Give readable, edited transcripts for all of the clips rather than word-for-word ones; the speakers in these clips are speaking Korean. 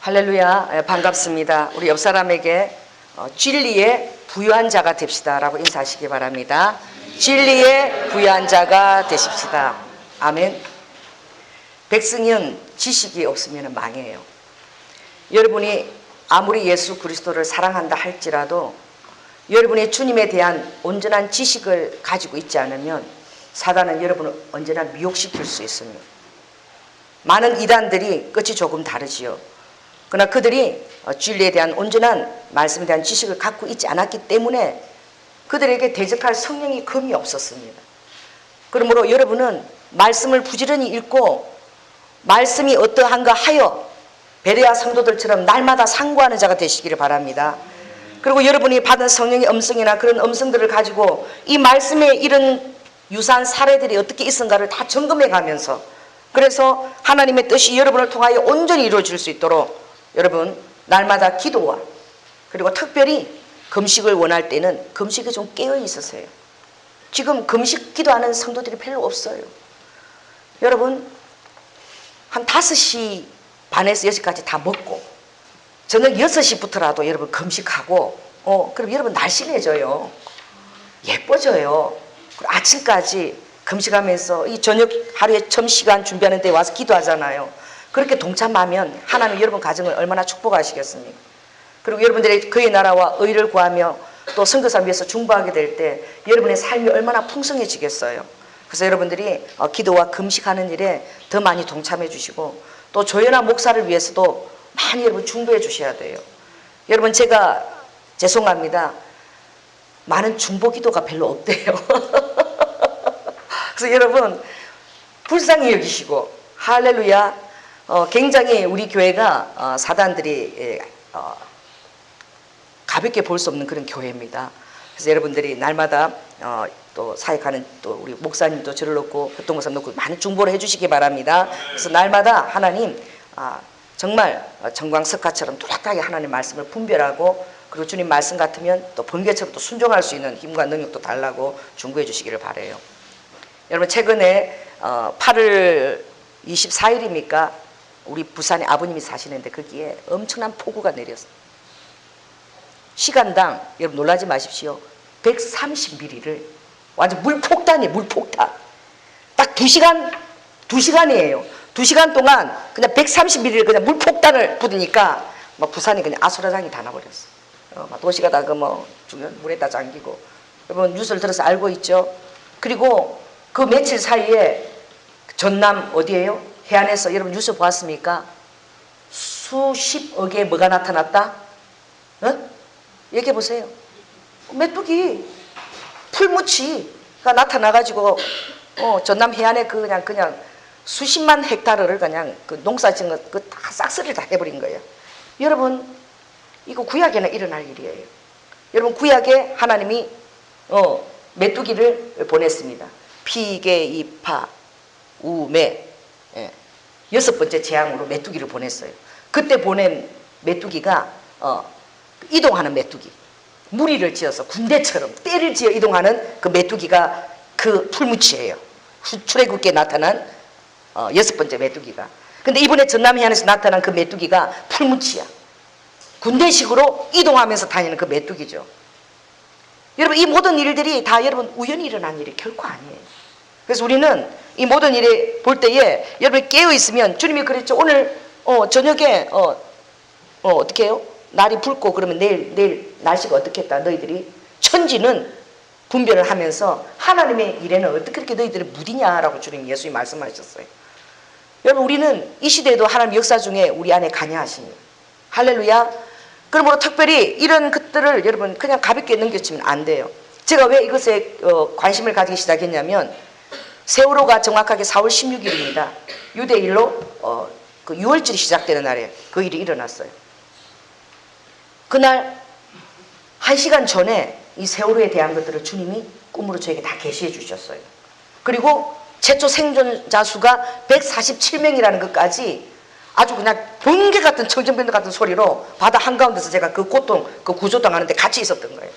할렐루야. 반갑습니다. 우리 옆 사람에게 진리에 부유한 자가 됩시다 라고 인사하시기 바랍니다. 진리에 부유한 자가 되십시다. 아멘. 백성은 지식이 없으면 망해요. 여러분이 아무리 예수 그리스도를 사랑한다 할지라도 여러분이 주님에 대한 온전한 지식을 가지고 있지 않으면 사단은 여러분을 언제나 미혹시킬 수 있습니다. 많은 이단들이 끝이 조금 다르지요. 그러나 그들이 진리에 대한 온전한 말씀에 대한 지식을 갖고 있지 않았기 때문에 그들에게 대적할 성령이 금이 없었습니다. 그러므로 여러분은 말씀을 부지런히 읽고 말씀이 어떠한가 하여 베레아 성도들처럼 날마다 상고하는 자가 되시기를 바랍니다. 그리고 여러분이 받은 성령의 음성이나 그런 음성들을 가지고 이 말씀에 이런 유사한 사례들이 어떻게 있은가를 다 점검해 가면서, 그래서 하나님의 뜻이 여러분을 통하여 온전히 이루어질 수 있도록 여러분 날마다 기도와 그리고 특별히 금식을 원할 때는 금식에 좀 깨어 있으세요. 지금 금식 기도하는 성도들이 별로 없어요. 여러분 한 5시 반에서 6시까지 다 먹고 저녁 6시부터라도 여러분 금식하고 그럼 여러분 날씬해져요. 예뻐져요. 그리고 아침까지 금식하면서 이 저녁 하루에 점심시간 준비하는 데 와서 기도하잖아요. 그렇게 동참하면 하나님 여러분 가정을 얼마나 축복하시겠습니까? 그리고 여러분들이 그의 나라와 의를 구하며 또 선교사를 위해서 중보하게 될 때 여러분의 삶이 얼마나 풍성해지겠어요. 그래서 여러분들이 기도와 금식하는 일에 더 많이 동참해 주시고 또 조연아 목사를 위해서도 많이 여러분 중보해 주셔야 돼요. 여러분 제가 죄송합니다. 많은 중보 기도가 별로 없대요. 그래서 여러분 불쌍히 여기시고 할렐루야. 굉장히 우리 교회가 사단들이 가볍게 볼 수 없는 그런 교회입니다. 그래서 여러분들이 날마다 또 사역하는 또 우리 목사님도 저를 놓고 교통 목사 놓고 많은 중보를 해주시기 바랍니다. 그래서 날마다 하나님 정말 정광석가처럼 뚜렷하게 하나님 말씀을 분별하고 그리고 주님 말씀 같으면 또 번개처럼 또 순종할 수 있는 힘과 능력도 달라고 중보해 주시기를 바라요. 여러분 최근에 8월 24일입니까? 우리 부산에 아버님이 사시는데 거기에 엄청난 폭우가 내렸어요. 시간당 여러분 놀라지 마십시오. 130mm를 완전 물폭탄이에요. 물폭탄. 딱 2시간이에요. 2시간 동안 그냥 130mm를 그냥 물폭탄을 부으니까 막 부산이 그냥 아수라장이 다 나버렸어. 막 도시가 다 주변 물에다 잠기고. 여러분 뉴스를 들어서 알고 있죠. 그리고 그 며칠 사이에 전남 어디예요? 해안에서 여러분 뉴스 보았습니까? 수십억의 뭐가 나타났다? 얘기해 보세요. 메뚜기, 풀무치가 나타나가지고 전남 해안에 그냥 수십만 헥타르를 그냥 그 농사 지은 거 그 다 싹쓸이를 다 해버린 거예요. 여러분 이거 구약에는 일어날 일이에요. 여러분 구약에 하나님이 메뚜기를 보냈습니다. 피개, 이파, 우매 6번째 재앙으로 메뚜기를 보냈어요. 그때 보낸 메뚜기가 이동하는 메뚜기, 무리를 지어서 군대처럼 떼를 지어 이동하는 그 메뚜기가 그 풀무치예요. 출애굽기에 나타난 6번째 메뚜기가. 근데 이번에 전남 해안에서 나타난 그 메뚜기가 풀무치야. 군대식으로 이동하면서 다니는 그 메뚜기죠. 여러분 이 모든 일들이 다 여러분 우연히 일어난 일이 결코 아니에요. 그래서 우리는 이 모든 일에 볼 때에 여러분이 깨어 있으면 주님이 그랬죠. 오늘 저녁에 어떻게 해요? 날이 붉고 그러면 내일 날씨가 어떻게 했다. 너희들이 천지는 분별을 하면서 하나님의 일에는 어떻게 그렇게 너희들이 무디냐라고 주님 예수님이 말씀하셨어요. 여러분 우리는 이 시대에도 하나님 역사 중에 우리 안에 관여하십니다. 할렐루야. 그러므로 특별히 이런 것들을 여러분 그냥 가볍게 넘겨치면 안 돼요. 제가 왜 이것에 관심을 가지기 시작했냐면 세월호가 정확하게 4월 16일입니다. 유대일로 그 6월절이 시작되는 날에 그 일이 일어났어요. 그날 1시간 전에 이 세월호에 대한 것들을 주님이 꿈으로 저에게 다 계시해 주셨어요. 그리고 최초 생존자 수가 147명이라는 것까지 아주 그냥 번개 같은 청정변도 같은 소리로 바다 한가운데서 제가 그 고통, 그 구조당하는데 같이 있었던 거예요.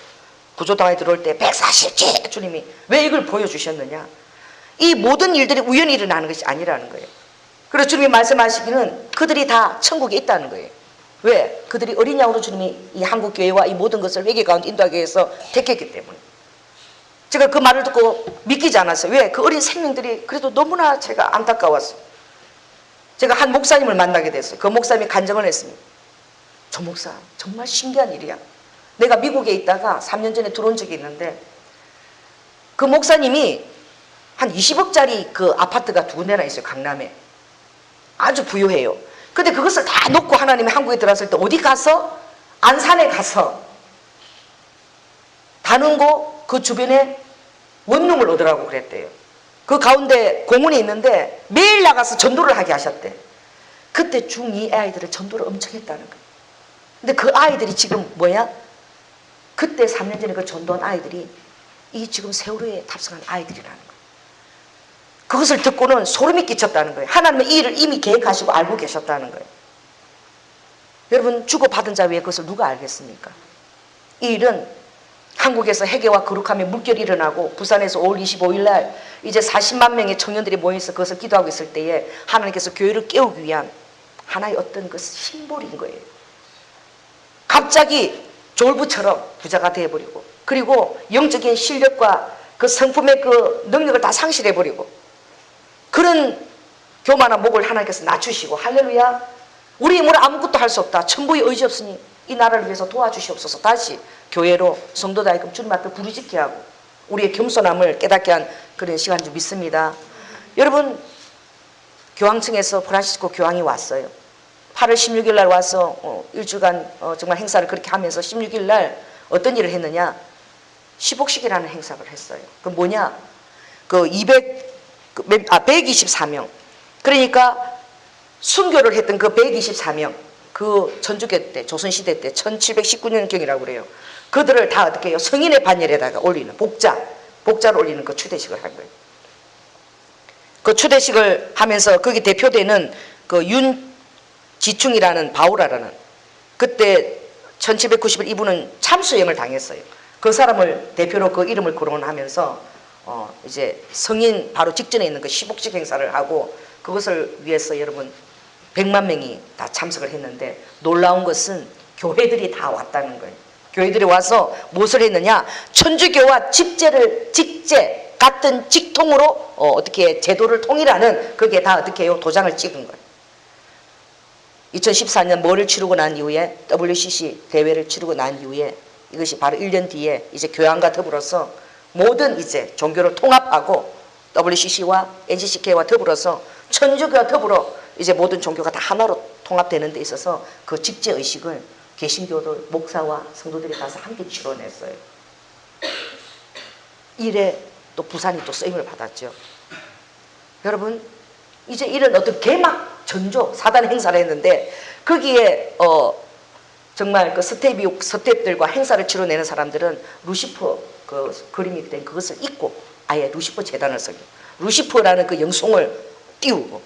구조당에 들어올 때 147 주님이 왜 이걸 보여주셨느냐. 이 모든 일들이 우연히 일어나는 것이 아니라는 거예요. 그래서 주님이 말씀하시기는 그들이 다 천국에 있다는 거예요. 왜? 그들이 어린 양으로 주님이 이 한국 교회와 이 모든 것을 회개 가운데 인도하기 위해서 택했기 때문에. 제가 그 말을 듣고 믿기지 않았어요. 왜? 그 어린 생명들이 그래도 너무나 제가 안타까웠어요. 제가 한 목사님을 만나게 됐어요. 그 목사님이 간증을 했습니다. 저 목사 정말 신기한 일이야. 내가 미국에 있다가 3년 전에 들어온 적이 있는데 그 목사님이 한 20억짜리 그 아파트가 2군데나 있어요. 강남에. 아주 부유해요. 근데 그것을 다 놓고 하나님이 한국에 들어왔을 때 어디 가서? 안산에 가서 다른곳 그 주변에 원룸을 얻으라고 그랬대요. 그 가운데 공원이 있는데 매일 나가서 전도를 하게 하셨대. 그때 중2 아이들을 전도를 엄청 했다는 거예요. 근데 그 아이들이 지금 뭐야? 그때 3년 전에 그 전도한 아이들이 이 지금 세월호에 탑승한 아이들이라는 거예요. 그것을 듣고는 소름이 끼쳤다는 거예요. 하나님은 이 일을 이미 계획하시고 알고 계셨다는 거예요. 여러분, 주고받은 자 외에 그것을 누가 알겠습니까? 이 일은 한국에서 회개와 거룩함의 물결이 일어나고 부산에서 5월 25일 날 이제 40만 명의 청년들이 모여서 그것을 기도하고 있을 때에 하나님께서 교회를 깨우기 위한 하나의 어떤 그 심볼인 거예요. 갑자기 졸부처럼 부자가 되어버리고, 그리고 영적인 실력과 그 성품의 그 능력을 다 상실해버리고, 그런 교만한 목을 하나님께서 낮추시고, 할렐루야, 우리 힘으로 아무것도 할 수 없다, 천부의 의지 없으니 이 나라를 위해서 도와주시옵소서. 다시 교회로 성도다이금 주님 앞에 부르짖게 하고 우리의 겸손함을 깨닫게 한 그런 시간인 줄 믿습니다. 여러분, 교황청에서 프란시스코 교황이 왔어요. 8월 16일 날 와서 일주간 정말 행사를 그렇게 하면서 16일 날 어떤 일을 했느냐, 시복식이라는 행사를 했어요. 그 뭐냐, 그 124명, 그러니까 순교를 했던 그 124명, 그 천주교 때, 조선시대 때 1719년경이라고 그래요. 그들을 다 어떻게 해요? 성인의 반열에다가 올리는 복자를 올리는 그 추대식을 한 거예요. 그 추대식을 하면서 거기 대표되는 그 윤지충이라는 바우라라는, 그때 1790년 이분은 참수형을 당했어요. 그 사람을 대표로 그 이름을 거론하면서 이제 성인 바로 직전에 있는 그 시복식 행사를 하고, 그것을 위해서 여러분 100만 명이 다 참석을 했는데, 놀라운 것은 교회들이 다 왔다는 거예요. 교회들이 와서 무엇을 했느냐, 천주교와 직제 같은 직통으로 어떻게 제도를 통일하는, 그게 다 어떻게 해요? 도장을 찍은 거예요. 2014년 뭐를 치르고 난 이후에, WCC 대회를 치르고 난 이후에, 이것이 바로 1년 뒤에 이제 교황과 더불어서 모든 이제 종교를 통합하고 WCC와 NCCK와 더불어서 천주교와 더불어 이제 모든 종교가 다 하나로 통합되는 데 있어서 그 직제의식을 개신교들, 목사와 성도들이 가서 함께 치러냈어요. 이래 또 부산이 또 쓰임을 받았죠. 여러분, 이제 이런 어떤 개막 전조 사단 행사를 했는데, 거기에 정말 그 스텝들과 행사를 치러내는 사람들은 루시퍼 그 그림이 된 그것을 입고 아예 루시퍼 재단을 서고 루시퍼라는 그 영송을 띄우고,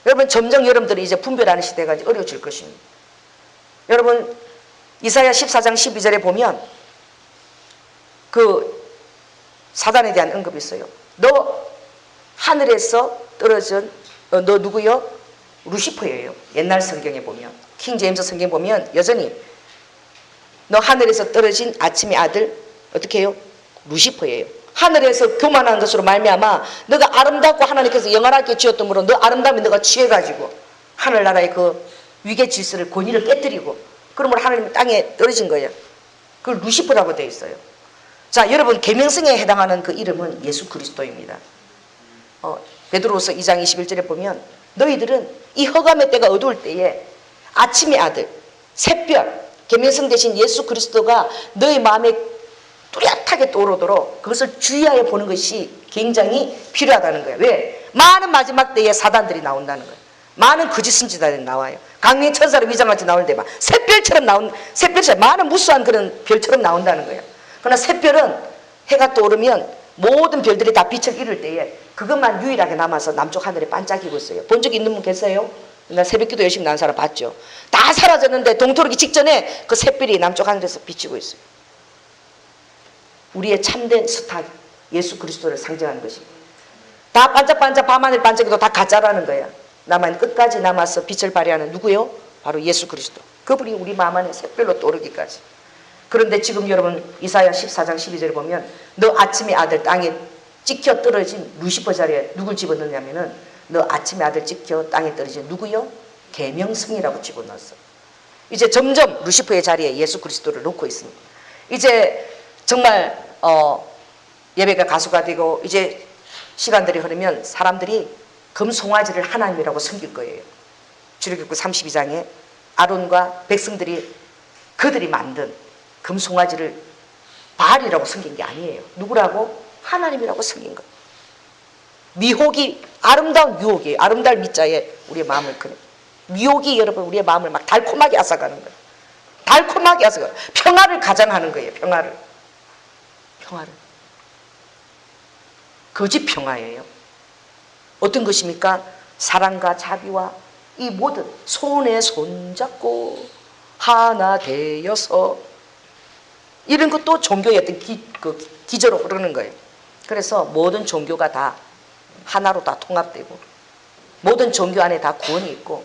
여러분, 점점 여러분들이 이제 분별하는 시대가 이제 어려워질 것입니다. 여러분, 이사야 14장 12절에 보면 그 사단에 대한 언급이 있어요. 너 하늘에서 떨어진 너 누구요? 루시퍼예요. 옛날 성경에 보면, 킹 제임스 성경에 보면 여전히 너 하늘에서 떨어진 아침의 아들 어떻게 해요? 루시퍼예요. 하늘에서 교만한 것으로 말미암아 너가 아름답고 하나님께서 영원하게 지었던 으로 너 아름다움에 너가 취해가지고 하늘나라의 그 위계 질서를 권위를 깨뜨리고, 그러므로 하나님 땅에 떨어진 거예요. 그걸 루시퍼라고 되어 있어요. 자, 여러분, 계명성에 해당하는 그 이름은 예수 그리스도입니다. 베드로후서 2장 21절에 보면 너희들은 이 흑암의 때가 어두울 때에 아침의 아들 샛별 계명성 대신 예수 그리스도가 너희 마음에 뚜렷하게 떠오르도록 그것을 주의하여 보는 것이 굉장히 필요하다는 거예요. 왜? 많은 마지막 때에 사단들이 나온다는 거예요. 많은 거짓 선지자들이 나와요. 강림 천사를 위장같이 나오는데 막 샛별처럼 많은 무수한 그런 별처럼 나온다는 거예요. 그러나 샛별은 해가 떠오르면 모든 별들이 다 빛을 잃을 때에 그것만 유일하게 남아서 남쪽 하늘에 반짝이고 있어요. 본 적 있는 분 계세요? 나 새벽기도 열심히 나는 사람 봤죠. 다 사라졌는데 동토르기 직전에 그 샛별이 남쪽 하늘에서 비치고 있어요. 우리의 참된 스타 예수 그리스도를 상징하는 것입니다. 다 반짝반짝 밤하늘 반짝이도 다 가짜라는 거야. 나만 끝까지 남아서 빛을 발휘하는 누구요? 바로 예수 그리스도. 그분이 우리 마음 안에 샛별로 떠오르기까지. 그런데 지금 여러분 이사야 14장 12절에 보면 너 아침의 아들 땅에 찍혀 떨어진 루시퍼 자리에 누굴 집어넣냐면은 너 아침의 아들 찍혀 땅에 떨어진 누구요? 계명성이라고 집어넣었어. 이제 점점 루시퍼의 자리에 예수 그리스도를 놓고 있습니다. 이제 정말 예배가 가수가 되고 이제 시간들이 흐르면 사람들이 금송아지를 하나님이라고 섬길 거예요. 출애굽기 32장에 아론과 백성들이 그들이 만든 금송아지를 바알이라고 섬긴 게 아니에요. 누구라고? 하나님이라고 섬긴 거예요. 미혹이 아름다운 유혹이에요. 아름다운 미자에 우리의 마음을 그려. 미혹이 여러분 우리의 마음을 막 달콤하게 앗아가는 거예요. 달콤하게 앗아가요. 평화를 가장하는 거예요. 평화를. 거짓 평화예요. 어떤 것입니까? 사랑과 자비와 이 모든 손에 손잡고 하나 되어서 이런 것도 종교의 어떤 기저로 흐르는 거예요. 그래서 모든 종교가 다 하나로 다 통합되고 모든 종교 안에 다 구원이 있고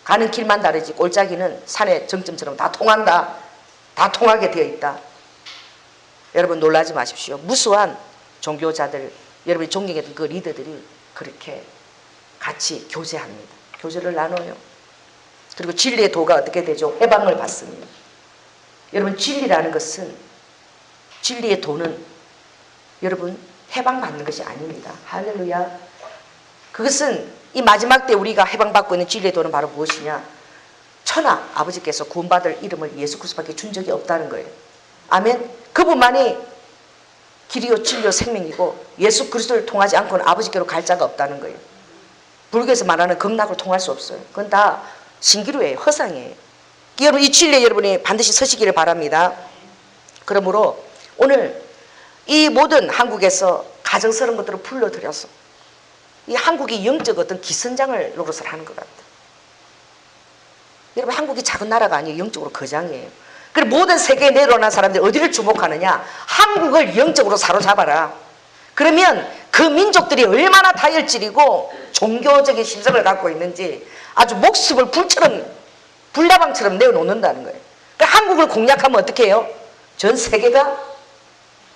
가는 길만 다르지 골짜기는 산의 정점처럼 다 통한다. 다 통하게 되어 있다. 여러분 놀라지 마십시오. 무수한 종교자들 여러분이 존경했던 그 리더들이 그렇게 같이 교제합니다. 교제를 나눠요. 그리고 진리의 도가 어떻게 되죠? 해방을 받습니다. 여러분 진리라는 것은 진리의 도는 여러분 해방받는 것이 아닙니다. 할렐루야. 그것은 이 마지막 때 우리가 해방받고 있는 진리의 도는 바로 무엇이냐? 천하 아버지께서 구원받을 이름을 예수 그리스도밖에 준 적이 없다는 거예요. 아멘. 그분만이 길이요 진리요 생명이고 예수 그리스도를 통하지 않고는 아버지께로 갈 자가 없다는 거예요. 불교에서 말하는 극락을 통할 수 없어요. 그건 다 신기루예요. 허상이에요. 여러분 이 진리에 여러분이 반드시 서시기를 바랍니다. 그러므로 오늘 이 모든 한국에서 가정스러운 것들을 불러들여서 이 한국이 영적 어떤 기선장을 노릇을 하는 것 같아요. 여러분 한국이 작은 나라가 아니에요. 영적으로 거장이에요. 그리고 모든 세계에 내려오는 사람들이 어디를 주목하느냐? 한국을 영적으로 사로잡아라. 그러면 그 민족들이 얼마나 다혈질이고 종교적인 심성을 갖고 있는지 아주 목숨을 불나방처럼 내어놓는다는 거예요. 그러니까 한국을 공략하면 어떻게 해요? 전 세계가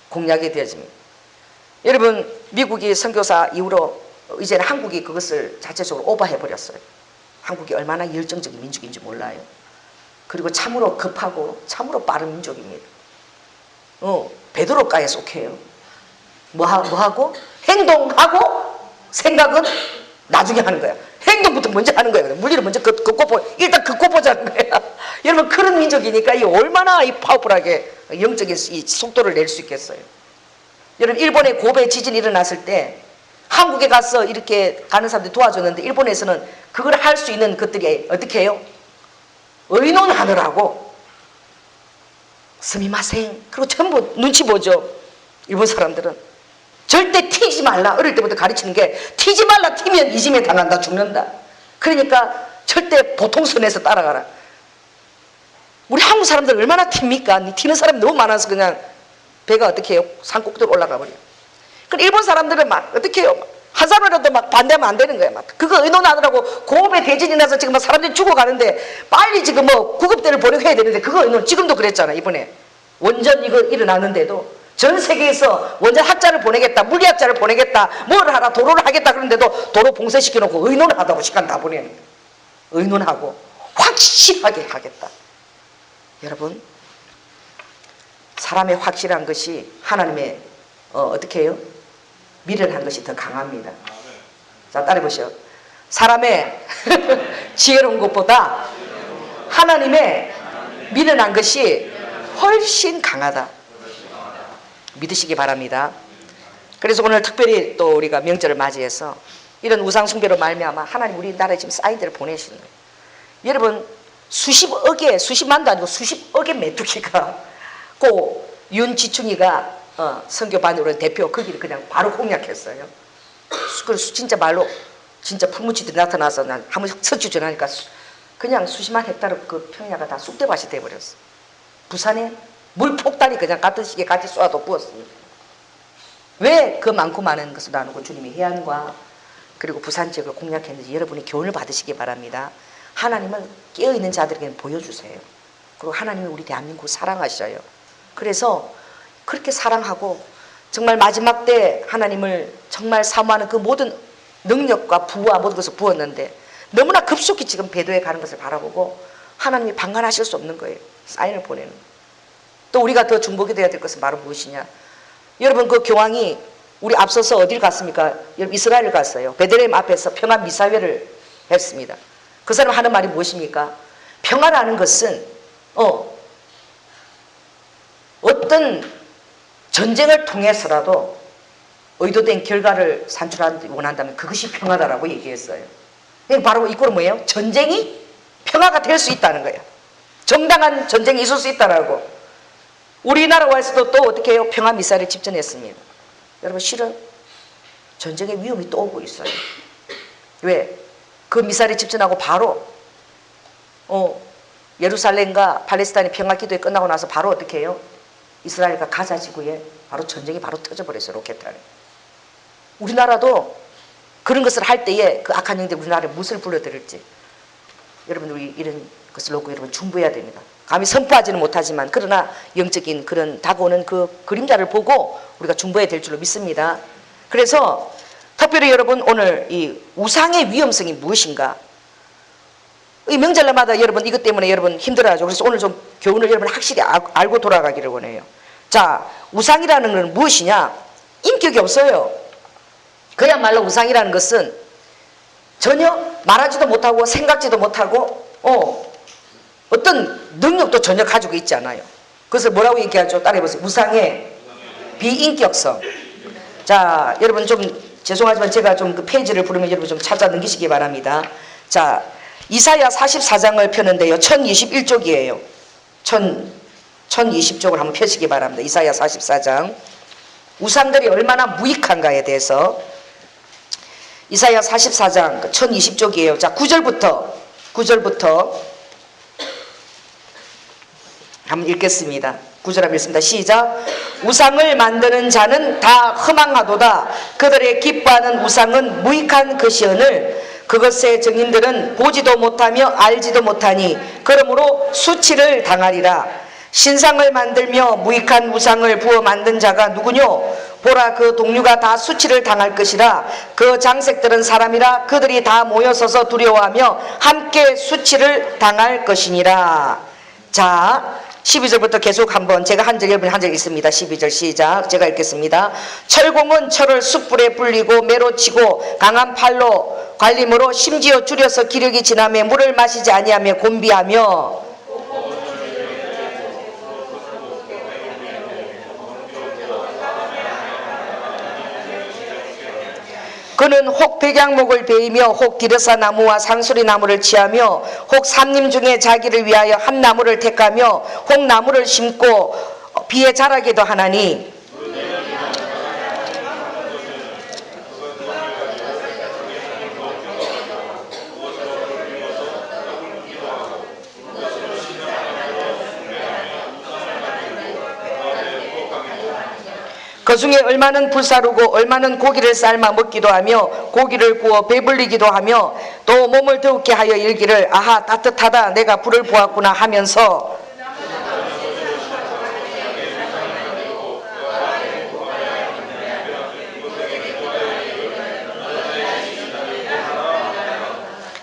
공략이 되어집니다. 여러분 미국이 선교사 이후로 이제는 한국이 그것을 자체적으로 오버해버렸어요. 한국이 얼마나 열정적인 민족인지 몰라요. 그리고 참으로 급하고 참으로 빠른 민족입니다. 베드로가에 속해요. 뭐하고? 행동하고 생각은 나중에 하는 거야. 행동부터 먼저 하는 거예요. 물리를 먼저 일단 긋고 보자는 거야. 여러분 그런 민족이니까 이 얼마나 이 파워풀하게 영적인 이 속도를 낼 수 있겠어요. 여러분 일본의 고베 지진이 일어났을 때 한국에 가서 이렇게 가는 사람들이 도와줬는데 일본에서는 그걸 할 수 있는 것들이 어떻게 해요? 의논하느라고 스미마생 그리고 전부 눈치 보죠. 일본 사람들은 절대 튀지 말라. 어릴 때부터 가르치는 게 튀지 말라. 튀면 이짐에 당한다. 죽는다. 그러니까 절대 보통 선에서 따라가라. 우리 한국 사람들 얼마나 튑니까? 튀는 사람이 너무 많아서 그냥 배가 어떻게 해요? 산꼭대로 올라가 버려요. 그럼 일본 사람들은 막 어떻게 해요? 한 사람이라도 막 반대하면 안 되는 거예요. 막 그거 의논하느라고 고베 대진이 나서 지금 막 사람들이 죽어가는데 빨리 지금 뭐 구급대를 보내고 해야 되는데 그거 의논 지금도 그랬잖아. 이번에 원전 이거 일어났는데도 전 세계에서 원전 학자를 보내겠다, 물리학자를 보내겠다, 뭘 하라, 도로를 하겠다 그러는데도 도로 봉쇄시켜놓고 의논하다고 시간 다 보내는 거예요. 의논하고 확실하게 하겠다. 여러분 사람의 확실한 것이 하나님의 어떻게 해요? 미련한 것이 더 강합니다. 자 따라해보시오. 사람의 지혜로운 것보다 하나님의 미련한 것이 훨씬 강하다. 믿으시기 바랍니다. 그래서 오늘 특별히 또 우리가 명절을 맞이해서 이런 우상 숭배로 말미암아 하나님 우리 나라에 지금 사이드를 보내시는 거예요. 여러분 수십만도 아니고 수십억의 메뚜기가 고 윤지충이가 선교반으로 대표 거기를 그냥 바로 공략했어요. 그래서 진짜 말로 진짜 풀무치들이 나타나서 난 한번 석주 전하니까 그냥 수십만 헥타르 그 평야가 다 쑥대밭이 돼버렸어. 부산에 물폭탄이 그냥 같은 시기에 같이 쏘아도 부었습니다. 왜 그 많고 많은 것을 나누고 주님이 해안과 그리고 부산 지역을 공략했는지 여러분이 교훈을 받으시기 바랍니다. 하나님을 깨어있는 자들에게는 보여주세요. 그리고 하나님이 우리 대한민국을 사랑하셔요. 그래서 그렇게 사랑하고 정말 마지막 때 하나님을 정말 사모하는 그 모든 능력과 부와 모든 것을 부었는데 너무나 급속히 지금 배도에 가는 것을 바라보고 하나님이 방관하실 수 없는 거예요. 사인을 보내는. 또 우리가 더 중복이 되어야 될 것은 바로 무엇이냐. 여러분 그 교황이 우리 앞서서 어딜 갔습니까? 여러분 이스라엘을 갔어요. 베들레헴 앞에서 평화 미사회를 했습니다. 그 사람 하는 말이 무엇입니까? 평화라는 것은 어떤 전쟁을 통해서라도 의도된 결과를 산출하기 원한다면 그것이 평화다라고 얘기했어요. 바로 이 꼴은 뭐예요? 전쟁이 평화가 될 수 있다는 거예요. 정당한 전쟁이 있을 수 있다라고. 우리나라에서도 또 어떻게 해요? 평화 미사일을 집전했습니다. 여러분 실은 전쟁의 위험이 또 오고 있어요. 왜? 그 미사일을 집전하고 바로 예루살렘과 팔레스타인의 평화 기도회 끝나고 나서 바로 어떻게 해요? 이스라엘과 가자 지구에 바로 전쟁이 바로 터져버렸어요. 로켓탄이. 우리나라도 그런 것을 할 때에 그 악한 영들 우리나라에 무엇을 불러들일지 여러분 우리 이런 것을 놓고 여러분 중보해야 됩니다. 감히 선포하지는 못하지만 그러나 영적인 그런 다가오는 그 그림자를 보고 우리가 중보해야 될 줄로 믿습니다. 그래서 특별히 여러분 오늘 이 우상의 위험성이 무엇인가? 이 명절날마다 여러분 이것 때문에 여러분 힘들어하죠. 그래서 오늘 좀 교훈을 여러분 확실히 알고 돌아가기를 원해요. 자, 우상이라는 건 무엇이냐? 인격이 없어요. 그야말로 우상이라는 것은 전혀 말하지도 못하고 생각지도 못하고 어떤 능력도 전혀 가지고 있지 않아요. 그것을 뭐라고 얘기하죠? 따라해보세요. 우상의 비인격성. 자, 여러분 좀 죄송하지만 제가 좀 그 페이지를 부르면 여러분 좀 찾아 넘기시기 바랍니다. 자, 이사야 44장을 펴는데요. 1021쪽이에요. 1020쪽을 한번 펴시기 바랍니다. 이사야 44장. 우상들이 얼마나 무익한가에 대해서 이사야 44장 1020쪽이에요. 자, 9절부터 한번 읽겠습니다. 9절 한번 읽습니다. 시작. 우상을 만드는 자는 다 허망하도다. 그들의 기뻐하는 우상은 무익한 것이오늘 그것의 증인들은 보지도 못하며 알지도 못하니 그러므로 수치를 당하리라. 신상을 만들며 무익한 우상을 부어 만든 자가 누구뇨? 보라, 그 동류가 다 수치를 당할 것이라. 그 장색들은 사람이라. 그들이 다 모여서서 두려워하며 함께 수치를 당할 것이니라. 자, 12절부터 계속 한번 제가 한 절 여러분 한 절 읽습니다. 12절 시작. 제가 읽겠습니다. 철공은 철을 숯불에 불리고 매로 치고 강한 팔로 관림으로 심지어 줄여서 기력이 지나며 물을 마시지 아니하며 곤비하며 그는 혹 백양목을 베이며 혹 디르사 나무와 상수리 나무를 취하며 혹 산림 중에 자기를 위하여 한 나무를 택하며 혹 나무를 심고 비에 자라기도 하나니 그 중에 얼마는 불사르고 얼마는 고기를 삶아 먹기도 하며 고기를 구워 배불리기도 하며 또 몸을 더욱게 하여 일기를 아하 따뜻하다 내가 불을 보았구나 하면서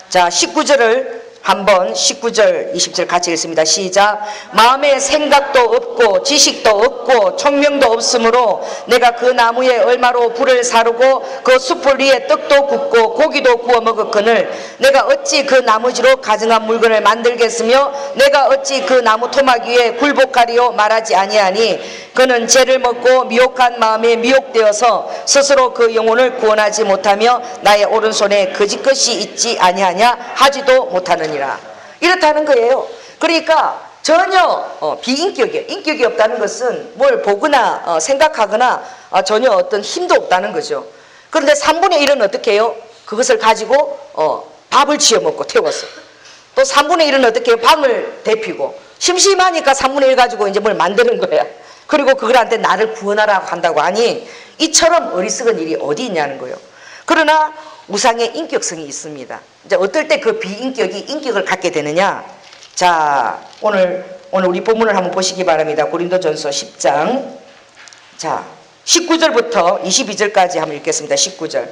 자 19절을 한번 19절 20절 같이 읽습니다. 시작. 마음에 생각도 없고 지식도 없고 총명도 없으므로 내가 그 나무에 얼마로 불을 사르고 그 숯불 위에 떡도 굽고 고기도 구워 먹었거늘 내가 어찌 그 나무지로 가증한 물건을 만들겠으며 내가 어찌 그 나무 토막 위에 굴복하리요 말하지 아니하니 그는 죄를 먹고 미혹한 마음에 미혹되어서 스스로 그 영혼을 구원하지 못하며 나의 오른손에 거짓 것이 있지 아니하냐 하지도 못하느니라. 이렇다는 거예요. 그러니까 전혀 비인격이에요. 인격이 없다는 것은 뭘 보거나 생각하거나 전혀 어떤 힘도 없다는 거죠. 그런데 3분의 1은 어떻게 해요? 그것을 가지고 밥을 지어 먹고 태웠어요. 또 3분의 1은 어떻게 해요? 밤을 데피고 심심하니까 3분의 1 가지고 이제 뭘 만드는 거야. 그리고 그들한테 나를 구원하라고 한다고 하니 이처럼 어리석은 일이 어디 있냐는 거예요. 그러나 우상의 인격성이 있습니다. 이제 어떨 때 그 비인격이 인격을 갖게 되느냐? 자, 오늘 우리 본문을 한번 보시기 바랍니다. 고린도전서 10장. 자, 19절부터 22절까지 한번 읽겠습니다. 19절.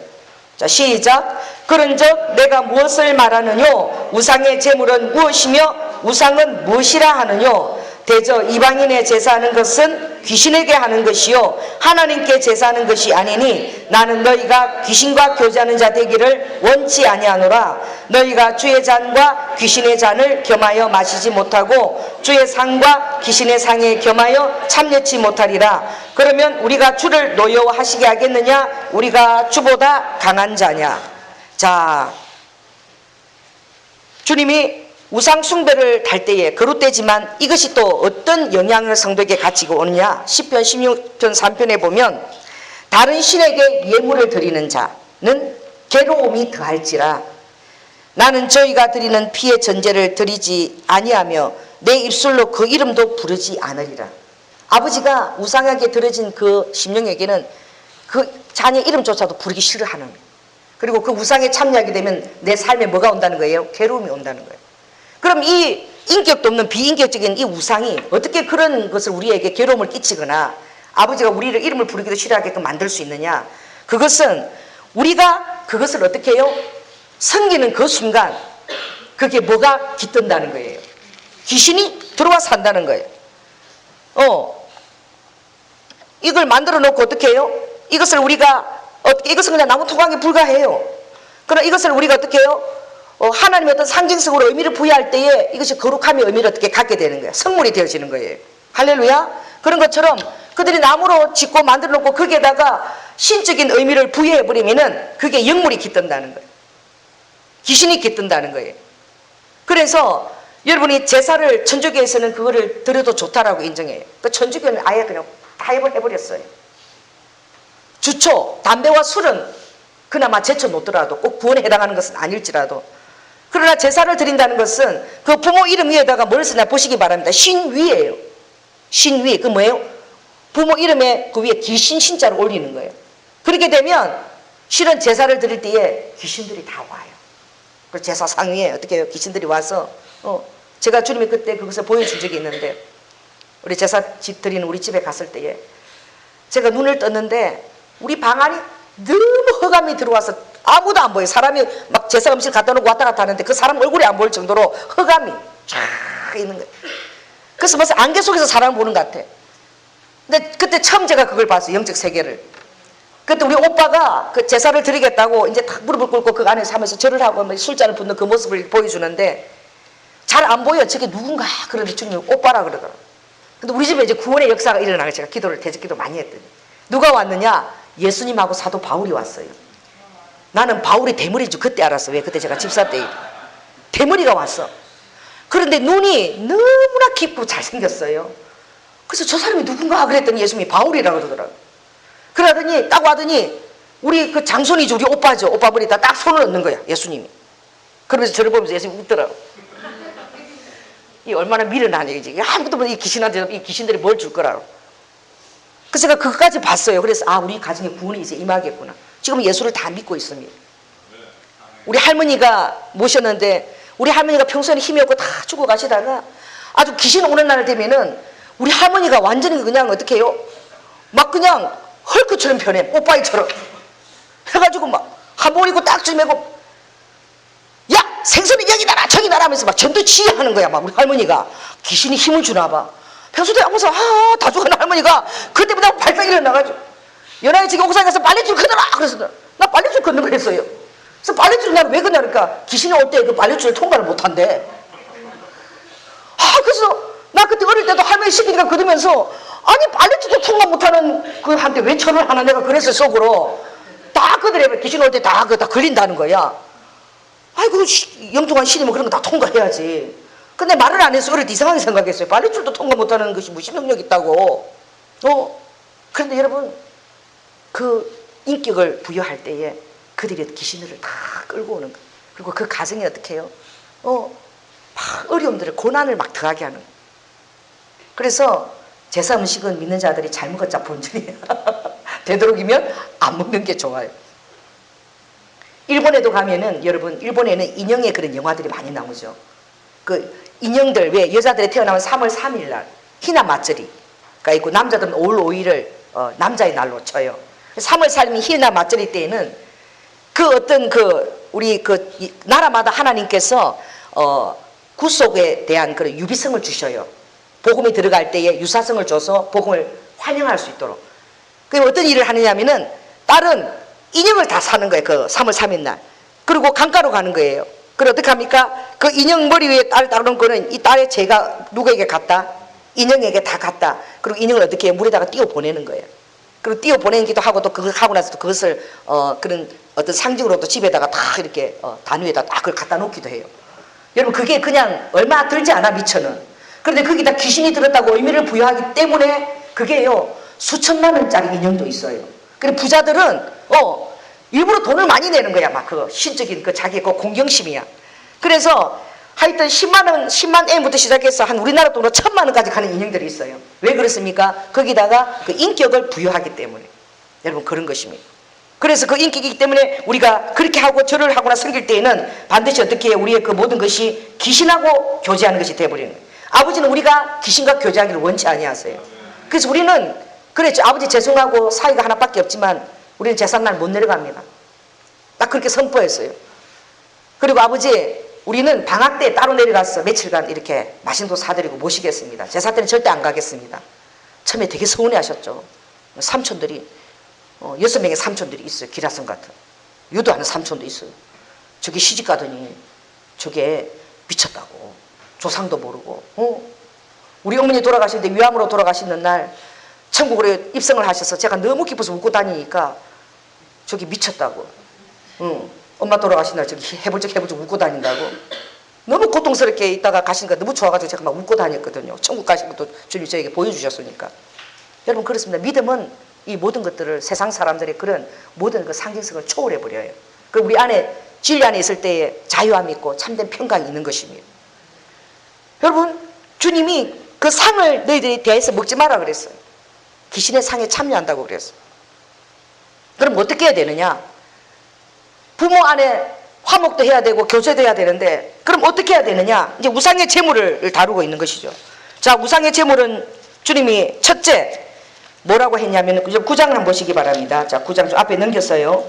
자, 시작. 그런즉 내가 무엇을 말하느뇨? 우상의 제물은 무엇이며 우상은 무엇이라 하느뇨? 대저 이방인의 제사하는 것은 귀신에게 하는 것이요 하나님께 제사하는 것이 아니니 나는 너희가 귀신과 교제하는 자 되기를 원치 아니하노라. 너희가 주의 잔과 귀신의 잔을 겸하여 마시지 못하고 주의 상과 귀신의 상에 겸하여 참여치 못하리라. 그러면 우리가 주를 노여워하시게 하겠느냐? 우리가 주보다 강한 자냐? 자, 주님이 우상 숭배를 할 때에 거룩되지만 이것이 또 어떤 영향을 성도에게 가지고 오느냐? 시편 16편 3편에 보면 다른 신에게 예물을 드리는 자는 괴로움이 더할지라. 나는 저희가 드리는 피의 전제를 드리지 아니하며 내 입술로 그 이름도 부르지 않으리라. 아버지가 우상에게 드려진 그 심령에게는 그 자녀 이름조차도 부르기 싫어하는 거예요. 그리고 그 우상에 참여하게 되면 내 삶에 뭐가 온다는 거예요? 괴로움이 온다는 거예요. 그럼 이 인격도 없는 비인격적인 이 우상이 어떻게 그런 것을 우리에게 괴로움을 끼치거나 아버지가 우리를 이름을 부르기도 싫어하게끔 만들 수 있느냐? 그것은 우리가 그것을 어떻게 해요? 섬기는 그 순간 그게 뭐가 깃든다는 거예요. 귀신이 들어와 산다는 거예요. 이걸 만들어 놓고 어떻게 해요? 이것을 우리가 이것은 그냥 나무 토막에 불과해요. 그럼 이것을 우리가 어떻게 해요? 하나님의 어떤 상징성으로 의미를 부여할 때에 이것이 거룩함의 의미를 어떻게 갖게 되는 거예요. 성물이 되어지는 거예요. 할렐루야. 그런 것처럼 그들이 나무로 짓고 만들어 놓고 거기에다가 신적인 의미를 부여해버리면은 그게 영물이 깃든다는 거예요. 귀신이 깃든다는 거예요. 그래서 여러분이 제사를 천주교에서는 그거를 드려도 좋다라고 인정해요. 그 천주교는 아예 그냥 타협을 해버렸어요. 주초, 담배와 술은 그나마 제쳐놓더라도 꼭 구원에 해당하는 것은 아닐지라도 그러나 제사를 드린다는 것은 그 부모 이름 위에다가 뭘 쓰냐 보시기 바랍니다. 신위예요. 신위. 그 뭐예요? 부모 이름에 그 위에 귀신 신자를 올리는 거예요. 그렇게 되면 실은 제사를 드릴 때에 귀신들이 다 와요. 그 제사 상위에 어떻게 해요? 귀신들이 와서 제가 주님이 그때 그것을 보여준 적이 있는데 우리 제사 드리는 우리 집에 갔을 때에 제가 눈을 떴는데 우리 방 안이 너무 흑암이 들어와서 아무도 안 보여요. 사람이 막 제사 음식 갖다 놓고 왔다 갔다 하는데 그 사람 얼굴이 안 보일 정도로 흑암이 쫙 있는 거예요. 그래서 무슨 안개 속에서 사람을 보는 것 같아. 근데 그때 처음 제가 그걸 봤어요. 영적 세계를. 그때 우리 오빠가 그 제사를 드리겠다고 이제 탁 무릎을 꿇고 그 안에서 하면서 절을 하고 술잔을 붓는 그 모습을 보여주는데 잘 안 보여. 저게 누군가 그러는데 주님이 오빠라 그러더라고요. 근데 우리 집에 이제 구원의 역사가 일어나고 제가 기도를 대적기도 많이 했더니 누가 왔느냐? 예수님하고 사도 바울이 왔어요. 나는 바울이 대머리인 줄 그때 알았어. 왜? 그때 제가 집사 때 대머리가 왔어. 그런데 눈이 너무나 깊고 잘생겼어요. 그래서 저 사람이 누군가 그랬더니 예수님이 바울이라 그러더라고요. 그러더니 딱 와더니 우리 그 장손이죠. 우리 오빠죠. 오빠 머리에다 딱 손을 얹는 거야. 예수님이. 그러면서 저를 보면서 예수님이 웃더라고요. 이 얼마나 미련하냐 이제. 아무것도 모르는 이 귀신한테 이 귀신들이 뭘 줄 거라고. 그래서 제가 그것까지 봤어요. 그래서 우리 가정에 구원이 이제 임하겠구나. 지금 예수를 다 믿고 있습니다. 우리 할머니가 모셨는데 우리 할머니가 평소에는 힘이 없고 다 죽어 가시다가 아주 귀신 오는 날 되면은 우리 할머니가 완전히 그냥 어떻게 해요? 막 그냥 헐크처럼 변해. 오빠이처럼. 해가지고 막 한복 입고 딱지 메고 야! 생선이 여기 나라 저기 나라 하면서 막 전도치하는 거야. 막 우리 할머니가. 귀신이 힘을 주나 봐. 평소에 하면서 다 죽어가는 할머니가 그때부터 발작 일어나가지고 연하에 지금 옥상에 가서 빨래줄 걷어라! 그래서 나 빨래줄 걷는 거 했어요. 그래서 빨래줄 나는 왜 걷냐니까 귀신이 올 때 그 빨래줄을 통과를 못한대. 그래서 나 그때 어릴 때도 할머니 시키니까 걷으면서 아니 빨래줄도 통과 못하는 그 한테 왜 철을 하나 내가 그랬어요. 속으로 다 그들에 귀신 올 때 다 걸린다는 거야. 아이고 영통한 신이면 그런 거 다 통과해야지. 근데 말을 안 해서 어릴 때 이상하게 생각했어요. 빨래줄도 통과 못하는 것이 무슨 능력 있다고. 그런데 여러분 그 인격을 부여할 때에 그들이 귀신들을 다 끌고 오는 거예요. 그리고 그 가정이 어떻게 해요? 막 어려움들을 고난을 막 더하게 하는 거예요. 그래서 제사 음식은 믿는 자들이 잘 먹었자 본전이에요. 되도록이면 안 먹는 게 좋아요. 일본에도 가면은 여러분, 일본에는 인형의 그런 영화들이 많이 나오죠. 그 인형들, 왜 여자들이 태어나면 3월 3일 날 희나 맞절이가 있고, 남자들은 5월 5일을 남자의 날로 쳐요. 3월 3일 희나 맞절이 때에는 그 어떤 우리 나라마다 하나님께서 구속에 대한 그런 유비성을 주셔요. 복음이 들어갈 때에 유사성을 줘서 복음을 환영할 수 있도록. 그리고 어떤 일을 하느냐면은 딸은 인형을 다 사는 거예요. 그 3월 3일 날. 그리고 강가로 가는 거예요. 그럼 어떻게 합니까? 그 인형 머리 위에 딸 따르는 거는 이 딸의 죄가 누구에게 갔다? 인형에게 다 갔다. 그리고 인형을 어떻게 해요? 물에다가 띄워 보내는 거예요. 그리고 띄워 보내기도 하고, 또 그거 하고 나서 또 그것을 그런 어떤 상징으로 또 집에다가 다 이렇게 단 위에다 딱 그걸 갖다 놓기도 해요. 여러분, 그게 그냥 얼마 들지 않아, 미천은. 그런데 거기다 귀신이 들었다고 의미를 부여하기 때문에 그게요, 수천만 원짜리 인형도 있어요. 그리고 부자들은 일부러 돈을 많이 내는 거야. 막 그 신적인 그 자기의 그 공경심이야. 그래서 하여튼 10만 엔부터 시작해서 한 우리나라 돈으로 1000만 원까지 가는 인형들이 있어요. 왜 그렇습니까? 거기다가 그 인격을 부여하기 때문에. 여러분, 그런 것입니다. 그래서 그 인격이기 때문에 우리가 그렇게 하고 절을 하거나 섬길 때에는 반드시 어떻게 해요? 우리의 그 모든 것이 귀신하고 교제하는 것이 되어버리는 거예요. 아버지는 우리가 귀신과 교제하기를 원치 아니하세요. 그래서 우리는 그랬죠. 아버지 죄송하고 사이가 하나밖에 없지만 우리는 제삿날 못 내려갑니다. 딱 그렇게 선포했어요. 그리고 아버지, 우리는 방학 때 따로 내려가서 며칠간 이렇게 맛있는 거 사드리고 모시겠습니다. 제사 때는 절대 안 가겠습니다. 처음에 되게 서운해 하셨죠. 삼촌들이 6명의 삼촌들이 있어요. 기라성 같은 유도하는 삼촌도 있어요. 저기 시집 가더니 저게 미쳤다고, 조상도 모르고. 우리 어머니 돌아가시는데 위암으로 돌아가시는 날 천국으로 입성을 하셔서 제가 너무 기뻐서 웃고 다니니까 저기 미쳤다고. 엄마 돌아가신 날 저기 해불쩍 웃고 다닌다고. 너무 고통스럽게 있다가 가시니까 너무 좋아가지고 제가 막 웃고 다녔거든요. 천국 가신 것도 주님 저에게 보여주셨으니까. 여러분, 그렇습니다. 믿음은 이 모든 것들을, 세상 사람들의 그런 모든 그 상징성을 초월해버려요. 그리고 우리 안에, 진리 안에 있을 때에 자유함이 있고 참된 평강이 있는 것입니다. 여러분, 주님이 그 상을 너희들이 대해서 먹지 마라 그랬어요. 귀신의 상에 참여한다고 그랬어요. 그럼 어떻게 해야 되느냐? 부모 안에 화목도 해야 되고 교제도 해야 되는데, 그럼 어떻게 해야 되느냐? 이제 우상의 제물을 다루고 있는 것이죠. 자, 우상의 제물은 주님이 첫째 뭐라고 했냐면 9장을 한번 보시기 바랍니다. 자, 9장 좀 앞에 넘겼어요.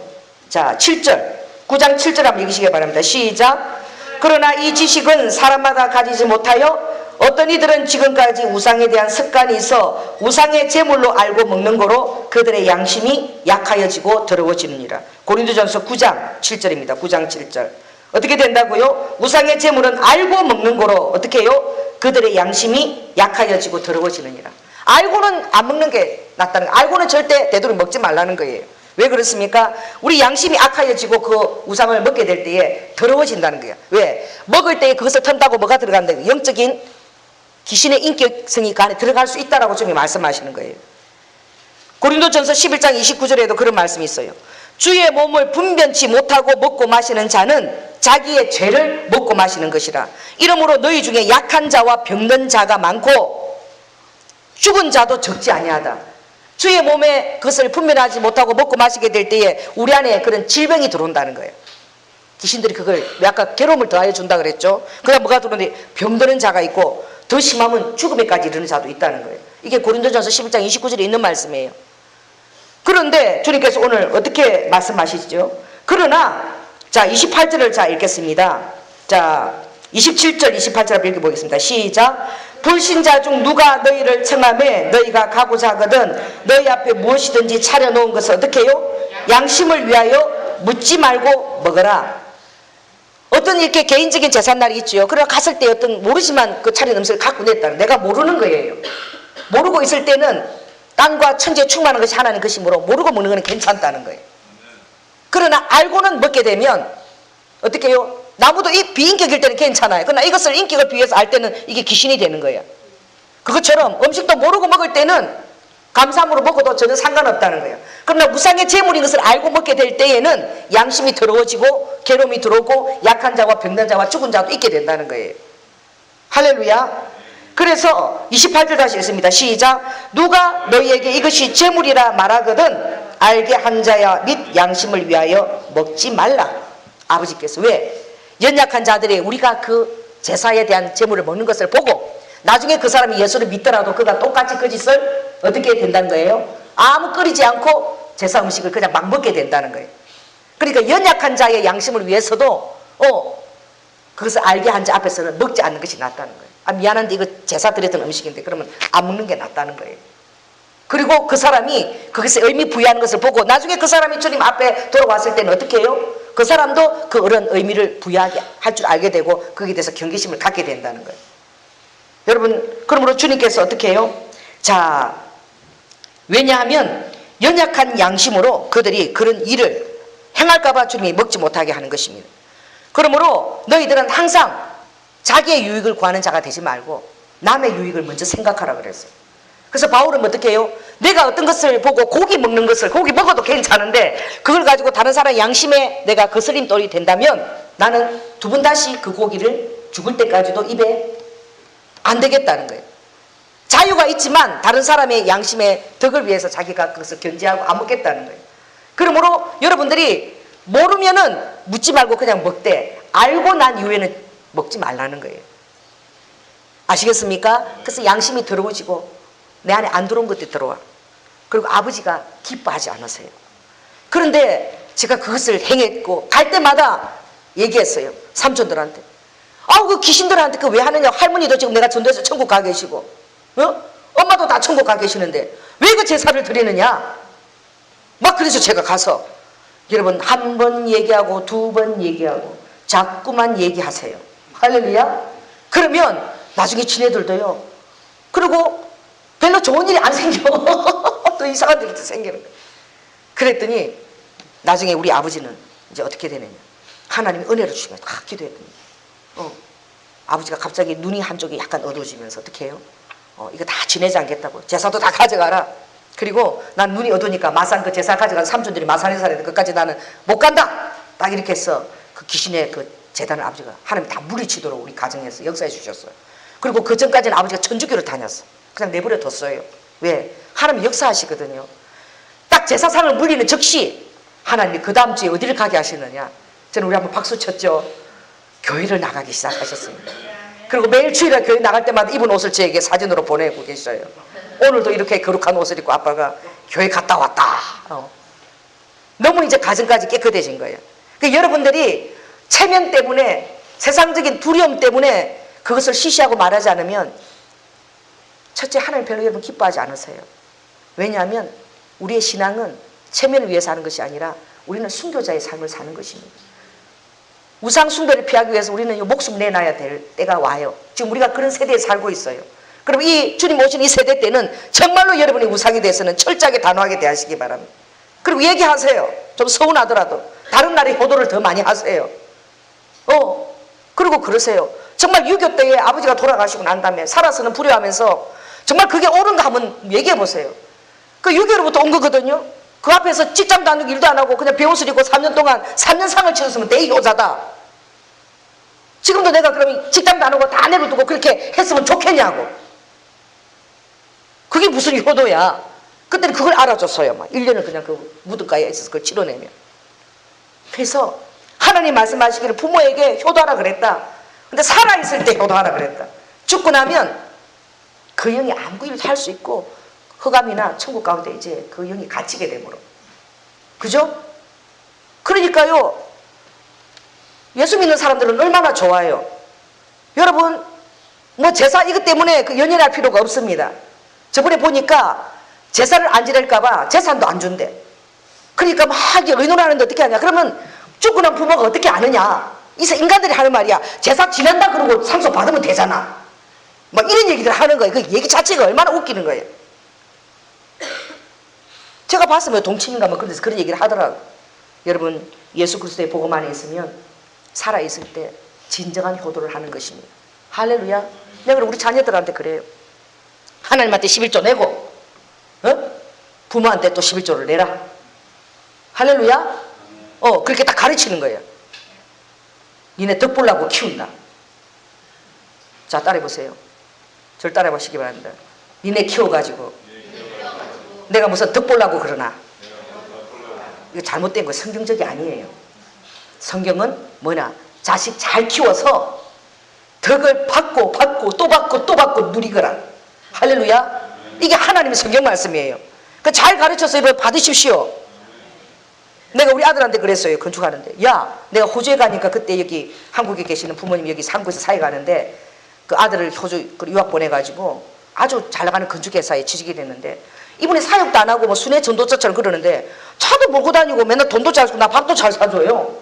자, 7절. 9장 7절 한번 읽으시기 바랍니다. 시작. 그러나 이 지식은 사람마다 가지지 못하여 어떤 이들은 지금까지 우상에 대한 습관이 있어 우상의 제물로 알고 먹는 거로 그들의 양심이 약하여지고 더러워지느니라. 고린도전서 9장 7절입니다. 9장 7절. 어떻게 된다고요? 우상의 제물은 알고 먹는 거로 어떻게 해요? 그들의 양심이 약하여지고 더러워지느니라. 알고는 안 먹는 게 낫다는 거예요. 알고는 절대 되도록 먹지 말라는 거예요. 왜 그렇습니까? 우리 양심이 악하여지고 그 우상을 먹게 될 때에 더러워진다는 거예요. 왜? 먹을 때에 그것을 턴다고 뭐가 들어간다? 영적인 귀신의 인격성이 그 안에 들어갈 수 있다라고 주님이 말씀하시는 거예요. 고린도전서 11장 29절에도 그런 말씀이 있어요. 주의 몸을 분변치 못하고 먹고 마시는 자는 자기의 죄를 먹고 마시는 것이라. 이러므로 너희 중에 약한 자와 병든 자가 많고 죽은 자도 적지 아니하다. 주의 몸에 그것을 분별하지 못하고 먹고 마시게 될 때에 우리 안에 그런 질병이 들어온다는 거예요. 귀신들이 그걸 아까 괴로움을 더하여 준다 그랬죠. 그다음 뭐가 들어오는데 병드는 자가 있고 더 심하면 죽음에까지 이르는 자도 있다는 거예요. 이게 고린도전서 11장 29절에 있는 말씀이에요. 그런데 주님께서 오늘 어떻게 말씀하시죠? 그러나 자 28절을 자 읽겠습니다. 자 27절 28절 한번 읽어보겠습니다. 시작. 불신자 중 누가 너희를 청하매 너희가 가고자 하거든 너희 앞에 무엇이든지 차려놓은 것을 어떻게 해요? 양심을 위하여 묻지 말고 먹어라. 어떤 이렇게 개인적인 제삿날이 있죠. 그러나 갔을 때 어떤 모르지만 그 차린 음식을 갖고 냈다는, 내가 모르는 거예요. 모르고 있을 때는 땅과 천지에 충만한 것이 하나님 것이므로 모르고 먹는 것은 괜찮다는 거예요. 그러나 알고는 먹게 되면 어떻게 해요? 나무도 이 비인격일 때는 괜찮아요. 그러나 이것을 인격을 비해서 알 때는 이게 귀신이 되는 거예요. 그것처럼 음식도 모르고 먹을 때는 감사함으로 먹어도 전혀 상관없다는 거예요. 그러나 우상의 제물인 것을 알고 먹게 될 때에는 양심이 더러워지고 괴로움이 들어오고 약한 자와 병든 자와 죽은 자도 있게 된다는 거예요. 할렐루야. 그래서 28절 다시 읽습니다. 시작. 누가 너희에게 이것이 제물이라 말하거든 알게 한 자야 및 양심을 위하여 먹지 말라. 아버지께서. 왜? 연약한 자들이 우리가 그 제사에 대한 제물을 먹는 것을 보고 나중에 그 사람이 예수를 믿더라도 그가 똑같이 그 짓을 어떻게 된다는 거예요? 아무 끓이지 않고 제사 음식을 그냥 막 먹게 된다는 거예요. 그러니까 연약한 자의 양심을 위해서도 그것을 알게 한 자 앞에서는 먹지 않는 것이 낫다는 거예요. 아, 미안한데 이거 제사 드렸던 음식인데 그러면 안 먹는 게 낫다는 거예요. 그리고 그 사람이 그것에 의미 부여하는 것을 보고 나중에 그 사람이 주님 앞에 돌아왔을 때는 어떻게 해요? 그 사람도 그런 의미를 부여하게 할 줄 알게 되고 거기에 대해서 경계심을 갖게 된다는 거예요. 여러분, 그러므로 주님께서 어떻게 해요? 자, 왜냐하면 연약한 양심으로 그들이 그런 일을 행할까봐 주님이 먹지 못하게 하는 것입니다. 그러므로 너희들은 항상 자기의 유익을 구하는 자가 되지 말고 남의 유익을 먼저 생각하라 그랬어요. 그래서 바울은 어떻게 해요? 내가 어떤 것을 보고 고기 먹는 것을, 고기 먹어도 괜찮은데 그걸 가지고 다른 사람의 양심에 내가 거스림돌이 된다면 나는 두 번 다시 그 고기를 죽을 때까지도 입에 안 되겠다는 거예요. 자유가 있지만 다른 사람의 양심의 덕을 위해서 자기가 그것을 견제하고 안 먹겠다는 거예요. 그러므로 여러분들이 모르면은 묻지 말고 그냥 먹되 알고 난 이후에는 먹지 말라는 거예요. 아시겠습니까? 그래서 양심이 더러워지고 내 안에 안 들어온 것들이 들어와. 그리고 아버지가 기뻐하지 않으세요. 그런데 제가 그것을 행했고 갈 때마다 얘기했어요. 삼촌들한테. 아우 그 귀신들한테 그 왜 하느냐. 할머니도 지금 내가 전도해서 천국 가 계시고 엄마도 다 천국 가 계시는데 왜 그 제사를 드리느냐. 막 그래서 제가 가서 여러분 한 번 얘기하고 두 번 얘기하고 자꾸만 얘기하세요. 할렐루야. 그러면 나중에 지네들도요. 그리고 별로 좋은 일이 안 생겨. 또 이상한 일이 생기는 거예요. 그랬더니 나중에 우리 아버지는 이제 어떻게 되느냐. 하나님이 은혜를 주시면 기도했더니 아버지가 갑자기 눈이 한쪽이 약간 어두워지면서 어떻게 해요? 이거 다 지내지 않겠다고. 제사도 다 가져가라. 그리고 난 눈이 어두우니까 마산 그 제사 가져간 삼촌들이 마산에 살아야 돼. 그까지 나는 못 간다. 딱 이렇게 해서 그 귀신의 그 재단을 아버지가 하나님 다 물리치도록 우리 가정에서 역사해 주셨어요. 그리고 그 전까지는 아버지가 천주교를 다녔어. 그냥 내버려 뒀어요. 왜? 하나님 역사하시거든요. 딱 제사상을 물리는 즉시 하나님이 그 다음 주에 어디를 가게 하시느냐. 저는 우리 한번 박수 쳤죠. 교회를 나가기 시작하셨습니다. 그리고 매일 주일날 교회 나갈 때마다 입은 옷을 저에게 사진으로 보내고 계셔요. 오늘도 이렇게 거룩한 옷을 입고 아빠가 교회 갔다 왔다. 너무 이제 가정까지 깨끗해진 거예요. 그러니까 여러분들이 체면 때문에 세상적인 두려움 때문에 그것을 시시하고 말하지 않으면 첫째 하나님 별로 여러분 기뻐하지 않으세요. 왜냐하면 우리의 신앙은 체면을 위해서 하는 것이 아니라 우리는 순교자의 삶을 사는 것입니다. 우상 숭배를 피하기 위해서 우리는 목숨 내놔야 될 때가 와요. 지금 우리가 그런 세대에 살고 있어요. 그럼 이 주님 오신 이 세대 때는 정말로 여러분이 우상에 대해서는 철저하게 단호하게 대하시기 바랍니다. 그리고 얘기하세요. 좀 서운하더라도 다른 날에 효도를 더 많이 하세요. 그리고 그러세요. 정말 6.25 때에 아버지가 돌아가시고 난 다음에 살아서는 불효하면서 정말 그게 옳은가 한번 얘기해 보세요. 그 6.25로부터 온 거거든요. 그 앞에서 직장도 안 하고 일도 안 하고 그냥 배옷을 입고 3년 동안 3년 상을 치렀으면 대효자다. 지금도 내가 그러면 직장도 안 하고 다 내려두고 그렇게 했으면 좋겠냐고. 그게 무슨 효도야. 그때는 그걸 알아줬어요. 막 1년을 그냥 그 무덤가에 있어서 그걸 치러내면. 그래서 하나님 말씀하시기를 부모에게 효도하라 그랬다. 근데 살아있을 때 효도하라 그랬다. 죽고 나면 그 영이 아무 일도 할 수 있고 흑암이나 천국 가운데 이제 그 영이 갇히게 되므로. 그죠? 그러니까요. 예수 믿는 사람들은 얼마나 좋아요. 여러분 뭐 제사 이것 때문에 그 연연할 필요가 없습니다. 저번에 보니까 제사를 안 지낼까봐 재산도 안 준대. 그러니까 막 의논하는데 어떻게 하냐. 그러면 죽고 난 부모가 어떻게 아느냐. 인간들이 하는 말이야. 제사 지낸다 그러고 상속 받으면 되잖아. 막 이런 얘기들 하는 거예요. 그 얘기 자체가 얼마나 웃기는 거예요. 제가 봤으면 동치민가 뭐 그런 데서 그런 얘기를 하더라고요. 여러분 예수 그리스도의 복음 안에 있으면 살아있을 때 진정한 효도를 하는 것입니다. 할렐루야. 내가 우리 자녀들한테 그래요. 하나님한테 11조 내고 부모한테 또 11조를 내라. 할렐루야. 그렇게 딱 가르치는 거예요. 니네 덕 보려고 키운다. 자 따라해보세요. 저를 따라해보시기 바랍니다. 니네 키워가지고 내가 무슨 덕 보려고 그러나. 이거 잘못된 거 성경적이 아니에요. 성경은 뭐냐? 자식 잘 키워서 덕을 받고 또 받고 누리거라. 할렐루야. 이게 하나님의 성경 말씀이에요. 그 잘 가르쳐서 이걸 받으십시오. 내가 우리 아들한테 그랬어요. 건축하는데, 야, 내가 호주에 가니까 그때 여기 한국에 계시는 부모님 여기 한국에서 사회 가는데 그 아들을 호주 유학 보내가지고 아주 잘 나가는 건축회사에 취직이 됐는데, 이분이 사역도 안 하고 뭐 순회 전도자처럼 그러는데 차도 몰고 다니고 맨날 돈도 잘 주고 나 밥도 잘 사줘요.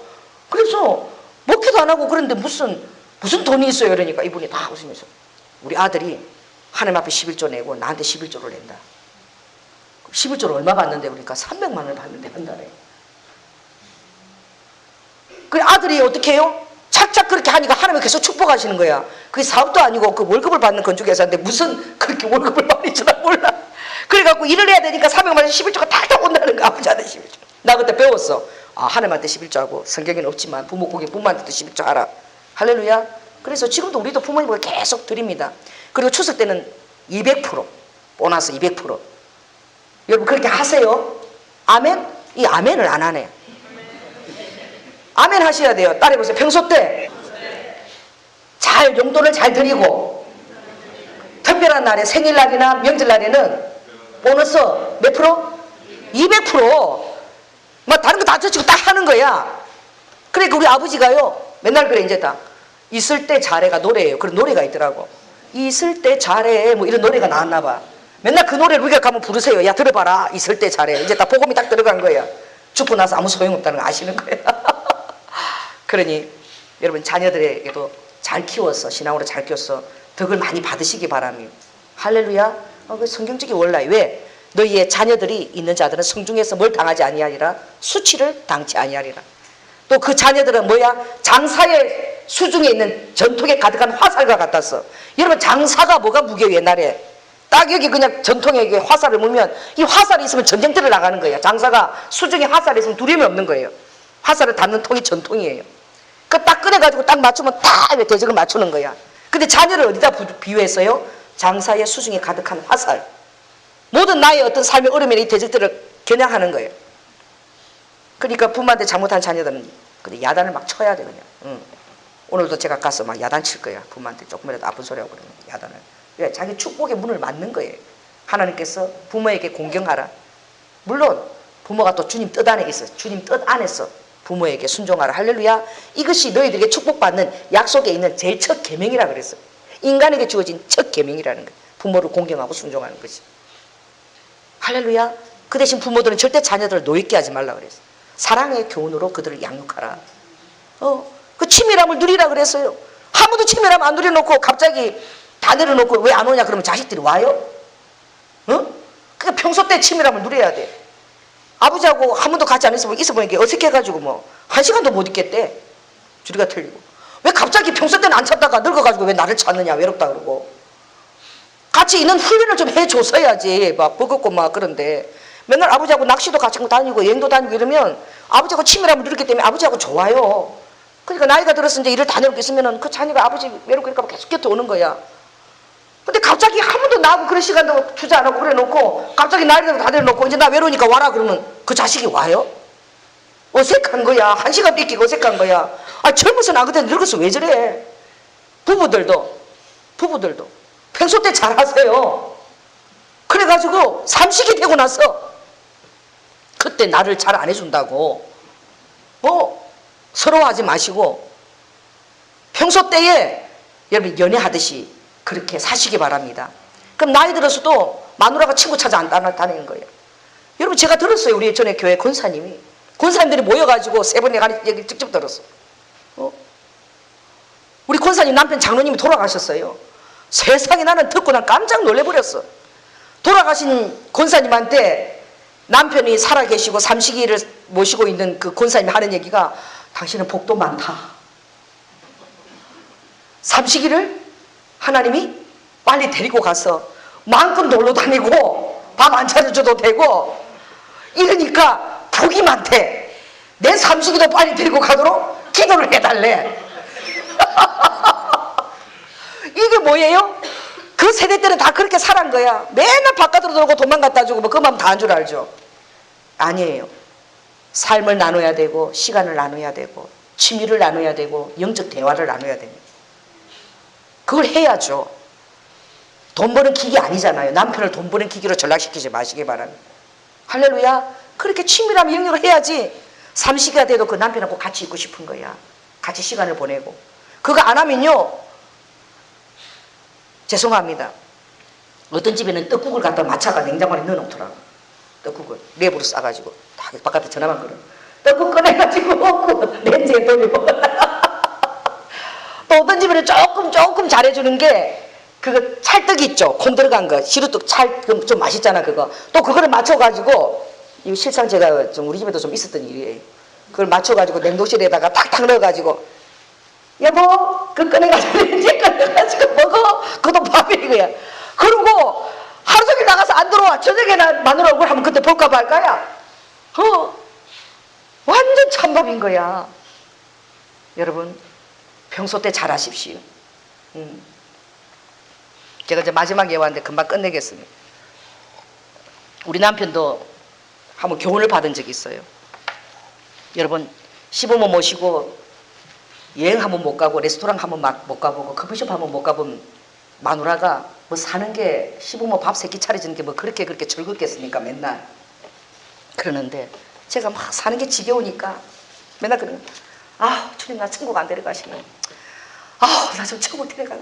그래서 목회도 안 하고 그런데 무슨 돈이 있어요. 그러니까 이분이 다 웃으면서, 우리 아들이 하나님 앞에 11조 내고 나한테 11조를 낸다. 11조를 얼마 받는데? 그러니까 300만 원을 받는데 한 달에. 그 아들이 어떻게 해요? 착착 그렇게 하니까 하나님이 계속 축복하시는 거야. 그게 사업도 아니고 그 월급을 받는 건축회사인데 무슨 그렇게 월급을 많이 주나 몰라. 그래갖고 일을 해야 되니까 300만 원 11조가 탈탈 온다는 거야. 아버지한테 11조. 나 그때 배웠어. 아, 하나님한테 11조 하고 성경에는 없지만 부모 고객 부모한테도 11조 하라. 할렐루야. 그래서 지금도 우리도 부모님을 계속 드립니다. 그리고 추석 때는 200% 보너스 200%. 여러분 그렇게 하세요. 아멘? 이 아멘을 안 하네. 아멘 하셔야 돼요. 따라해보세요. 평소 때 잘 용돈을 잘 드리고 특별한 날에 생일날이나 명절날에는 보너스 몇 프로? 200%. 막 다른 거 다 젖히고 딱 하는 거야. 그러니까 우리 아버지가요 맨날 그래. 이제 다 있을 때 잘해가 노래예요. 그런 노래가 있더라고. 있을 때 잘해 뭐 이런 노래가 나왔나 봐. 맨날 그 노래를 우리가 가면 부르세요. 야 들어봐라. 있을 때 잘해. 이제 다 복음이 딱 들어간 거야. 죽고 나서 아무 소용없다는 거 아시는 거야. 그러니 여러분 자녀들에게도 잘 키워서 신앙으로 잘 키워서 덕을 많이 받으시기 바랍니다. 할렐루야. 그 성경적인 원라요. 왜? 너희의 자녀들이 있는 자들은 성중에서 뭘 당하지 아니하리라. 수치를 당치 아니하리라. 또 그 자녀들은 뭐야? 장사의 수중에 있는 전통에 가득한 화살과 같았어. 여러분 장사가 뭐가 무게요? 옛날에 딱 여기 그냥 전통에 화살을 물면 이 화살이 있으면 전쟁터를 나가는 거예요. 장사가 수중에 화살이 있으면 두려움이 없는 거예요. 화살을 닿는 통이 전통이에요. 그 딱 꺼내가지고 딱 맞추면 다 대적을 맞추는 거야. 근데 자녀를 어디다 비유했어요? 장사의 수중에 가득한 화살. 모든 나의 어떤 삶의 어려움에 이 대적들을 겨냥하는 거예요. 그러니까 부모한테 잘못한 자녀들은 근데 야단을 막 쳐야 돼 그냥. 오늘도 제가 가서 막 야단 칠 거야. 부모한테 조금이라도 아픈 소리 하고 그러면 야단을. 왜? 자기 축복의 문을 막는 거예요. 하나님께서 부모에게 공경하라. 물론 부모가 또 주님 뜻 안에 있어. 주님 뜻 안에서 부모에게 순종하라. 할렐루야. 이것이 너희들에게 축복받는 약속에 있는 제일 첫 계명이라 그랬어요. 인간에게 주어진 첫 계명이라는 거예요. 부모를 공경하고 순종하는 것이. 할렐루야. 그 대신 부모들은 절대 자녀들을 노예케 하지 말라 그랬어요. 사랑의 교훈으로 그들을 양육하라. 그 치밀함을 누리라 그랬어요. 아무도 치밀함 안 누려놓고 갑자기 다 내려놓고 왜 안 오냐 그러면 자식들이 와요? 그러니까 평소 때 치밀함을 누려야 돼. 아버지하고 한 번도 같이 안 있어보니까 어색해가지고 뭐 한 시간도 못 있겠대. 주리가 틀리고. 왜 갑자기 평소 때는 안 찾다가 늙어가지고 왜 나를 찾느냐 외롭다 그러고. 같이 있는 훈련을 좀 해줬어야지. 막 버겁고 막 그런데 맨날 아버지하고 낚시도 같이 다니고 여행도 다니고 이러면 아버지하고 친밀함을 누리기 때문에 아버지하고 좋아요. 그러니까 나이가 들어서 이제 일을 다녀놓고 있으면은 그 자녀가 아버지 외롭고 이럴까 봐 계속 곁에 오는 거야. 근데 갑자기 한 번도 나하고 그런 시간도 투자 안 하고 그래 놓고 갑자기 나이를 다 내려놓고 이제 나 외로우니까 와라 그러면 그 자식이 와요? 어색한 거야. 한 시간 뺏기고 어색한 거야. 아 젊어서 나거든 늙어서 왜 저래? 부부들도 평소 때 잘하세요. 그래가지고 삼식이 되고 나서 그때 나를 잘 안 해준다고 서러워하지 마시고 평소 때에 여러분 연애하듯이 그렇게 사시기 바랍니다. 그럼 나이 들어서도 마누라가 친구 찾아 안 다니는 거예요. 여러분 제가 들었어요. 우리 전에 교회 권사님들이 모여가지고 세 번에 가는 얘기를 직접 들었어. 우리 권사님 남편 장로님이 돌아가셨어요. 세상에 나는 듣고 난 깜짝 놀래버렸어. 돌아가신 권사님한테 남편이 살아계시고 삼식이를 모시고 있는 그 권사님이 하는 얘기가 당신은 복도 많다. 삼식이를 하나님이 빨리 데리고 가서 마음껏 놀러 다니고 밥 안 차려줘도 되고 이러니까 복이 많대. 내 삼식이도 빨리 데리고 가도록 기도를 해달래. 이게 뭐예요? 그 세대 때는 다 그렇게 살은 거야. 맨날 바깥으로 돌고 도망갔다 주고 뭐 그 마음 다 한 줄 알죠? 아니에요. 삶을 나눠야 되고 시간을 나눠야 되고 취미를 나눠야 되고 영적 대화를 나눠야 됩니다. 그걸 해야죠. 돈 버는 기기 아니잖아요. 남편을 돈 버는 기기로 전락시키지 마시기 바랍니다. 할렐루야. 그렇게 취미라면 영역을 해야지. 삼시가 돼도 그 남편하고 같이 있고 싶은 거야. 같이 시간을 보내고. 그거 안 하면요, 죄송합니다. 어떤 집에는 떡국을 갖다 마차가 냉장고 안에 넣어놓더라고. 떡국을 랩으로 싸가지고 딱 바깥에 전화만 걸어. 떡국 꺼내가지고 먹고 렌즈에 돌리고. 또 어떤 집에는 조금 잘해주는 게 그거 찰떡 있죠. 콩 들어간 거, 시루떡 좀 맛있잖아 그거. 또 그거를 맞춰가지고, 이거 실상 제가 좀 우리 집에도 좀 있었던 일이에요. 그걸 맞춰가지고 냉동실에다가 탁탁 넣어가지고, 여보 그거 꺼내가지고 렌즈에 꺼내가지고 먹어. 그것도 밥이 이거야. 그러고 하루 종일 나가서 안 들어와. 저녁에나 마누라 얼굴 한번 그때 볼까 말까야. 완전 찬밥인 거야. 여러분 평소 때 잘하십시오. 제가 이제 마지막 예화인데 금방 끝내겠습니다. 우리 남편도 한번 교훈을 받은 적이 있어요. 여러분 시부모 모시고 여행 한번 못 가고 레스토랑 한번 못 가보고 커피숍 한번 못 가본 마누라가 뭐 사는 게 시부모 밥 세 끼 차려주는 게 뭐 그렇게 즐겁겠습니까 맨날. 그러는데 제가 막 사는 게 지겨우니까 맨날 그러는, 주님 나 천국 안 데려가시면, 나 좀 천국 데려가라.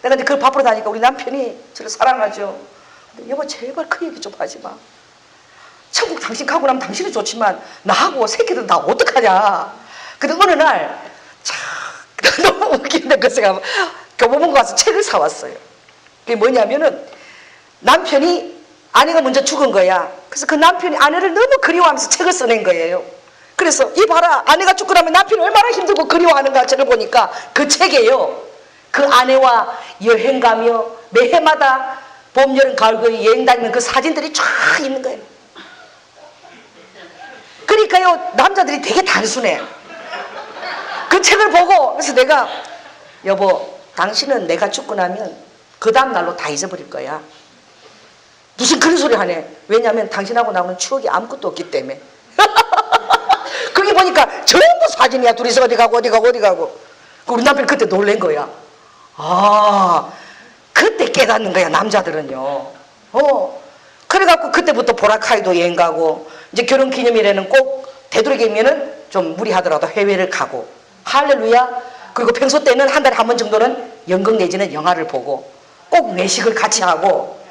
내가 이제 그걸 밥으로 다니까 우리 남편이 저를 사랑하죠. 근데 여보 제발 그 얘기 좀 하지 마. 천국 당신 가고 나면 당신은 좋지만 나하고 새끼들 나 어떡하냐. 근데 어느 날 너무 웃긴데 그래서 교보문 가서 책을 사왔어요. 그게 뭐냐면은 남편이 아내가 먼저 죽은 거야. 그래서 그 남편이 아내를 너무 그리워하면서 책을 써낸 거예요. 그래서 이 봐라, 아내가 죽고 나면 남편이 얼마나 힘들고 그리워하는가. 책을 보니까 그 책이에요. 그 아내와 여행 가며 매해마다 봄, 여름, 가을, 겨울 여행 다니는 그 사진들이 쫙 있는 거예요. 그러니까요 남자들이 되게 단순해. 그 책을 보고 그래서 내가, 여보 당신은 내가 죽고 나면 그 다음 날로 다 잊어버릴 거야. 무슨 그런 소리 하네. 왜냐하면 당신하고 나오는 추억이 아무것도 없기 때문에. 거기 보니까 전부 사진이야. 둘이서 어디 가고 우리 남편이 그때 놀란 거야. 그때 깨닫는 거야 남자들은요. 그래갖고 그때부터 보라카이도 여행 가고, 이제 결혼기념일에는 꼭 되도록이면은 좀 무리하더라도 해외를 가고. 할렐루야. 그리고 평소 때는 한 달에 한 번 정도는 연극 내지는 영화를 보고 꼭 외식을 같이 하고.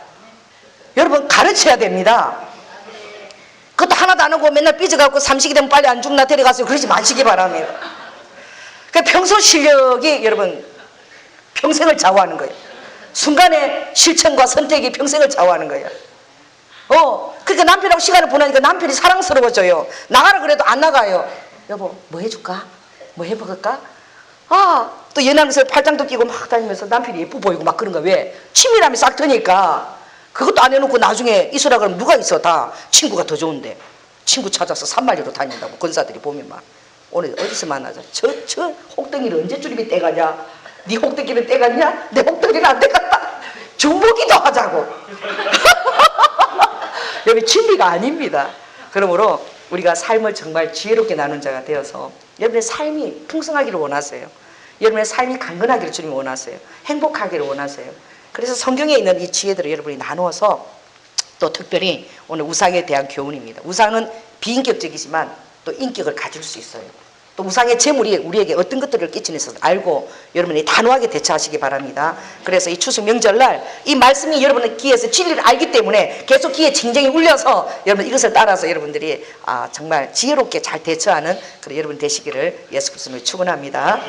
여러분 가르쳐야 됩니다. 그것도 하나도 안 하고 맨날 삐져갖고 삼식이 되면 빨리 안 죽나 데려가서 그러지 마시기 바랍니다. 그러니까 평소 실력이 여러분 평생을 좌우하는 거예요. 순간의 실천과 선택이 평생을 좌우하는 거예요. 그러니까 남편하고 시간을 보내니까 남편이 사랑스러워져요. 나가라 그래도 안 나가요. 여보 뭐 해줄까? 뭐 해볼까? 또 연하면서 팔짱도 끼고 막 다니면서 남편이 예뻐 보이고 막 그런 거야. 왜? 취미라면 싹 트니까. 그것도 안 해놓고 나중에 있으라 그러면 누가 있어. 다 친구가 더 좋은데. 친구 찾아서 산말리로 다닌다고 권사들이 보면 막. 오늘 어디서 만나자. 저 혹덩이를 언제 줄임이 떼가냐. 네 혹덩이는 떼갔냐? 내 혹덩이는 안 떼갔다. 주먹이도 하자고. 여기 진리가 아닙니다. 그러므로 우리가 삶을 정말 지혜롭게 나눈 자가 되어서 여러분의 삶이 풍성하기를 원하세요. 여러분의 삶이 강건하기를 주님이 원하세요. 행복하기를 원하세요. 그래서 성경에 있는 이 지혜들을 여러분이 나누어서 또 특별히 오늘 우상에 대한 교훈입니다. 우상은 비인격적이지만 또 인격을 가질 수 있어요. 또 우상의 재물이 우리에게 어떤 것들을 끼치는지 알고 여러분이 단호하게 대처하시기 바랍니다. 그래서 이 추수 명절날 이 말씀이 여러분의 귀에서 진리를 알기 때문에 계속 귀에 징징이 울려서 여러분 이것을 따라서 여러분들이 정말 지혜롭게 잘 대처하는 그런 여러분 되시기를 예수 그리스도로 축원합니다.